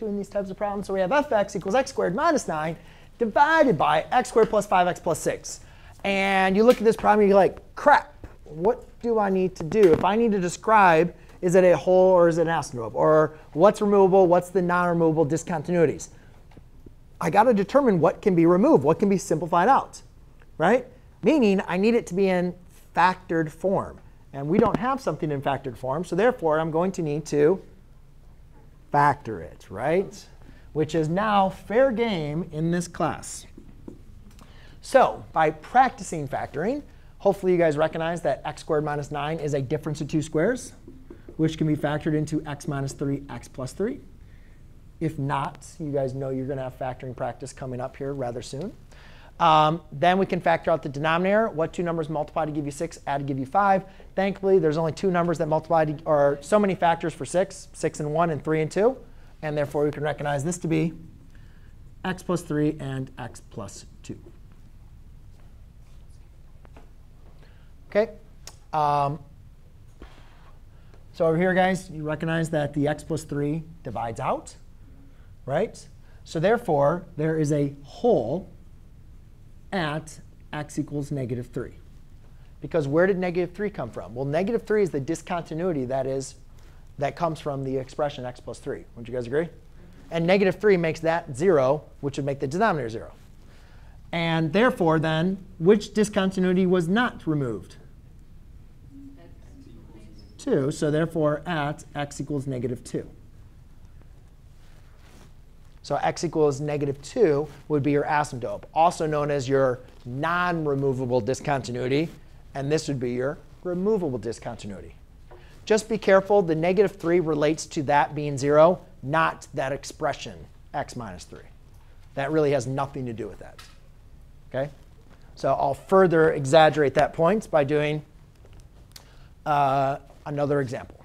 doing these types of problems. So we have fx equals x squared minus 9 divided by x squared plus 5x plus 6. And you look at this problem, and you're like, crap, what do I need to do? If I need to describe, is it a whole or is it an asymptote? Or what's removable, what's the non-removable discontinuities? I got to determine what can be removed, what can be simplified out, right? Meaning I need it to be in factored form. And we don't have something in factored form. So therefore, I'm going to need to factor it, right? Which is now fair game in this class. So by practicing factoring, hopefully you guys recognize that x squared minus 9 is a difference of two squares, which can be factored into x minus 3, x plus 3. If not, you guys know you're going to have factoring practice coming up here rather soon. Then we can factor out the denominator. What two numbers multiply to give you 6, add to give you 5. Thankfully, there's only two numbers that multiply to, or so many factors for 6, 6 and 1 and 3 and 2. And therefore, we can recognize this to be x plus 3 and x plus 2. OK. So over here, guys, you recognize that the x plus 3 divides out, right? So therefore, there is a whole at x equals negative 3. Because where did negative 3 come from? Well, negative 3 is the discontinuity that comes from the expression x plus 3. Wouldn't you guys agree? And negative 3 makes that 0, which would make the denominator 0. And therefore, then, which discontinuity was not removed? 2. So therefore, at x equals negative 2. So x equals negative 2 would be your asymptote, also known as your non-removable discontinuity. And this would be your removable discontinuity. Just be careful. The negative 3 relates to that being 0, not that expression, x minus 3. That really has nothing to do with that. OK? So I'll further exaggerate that point by doing another example.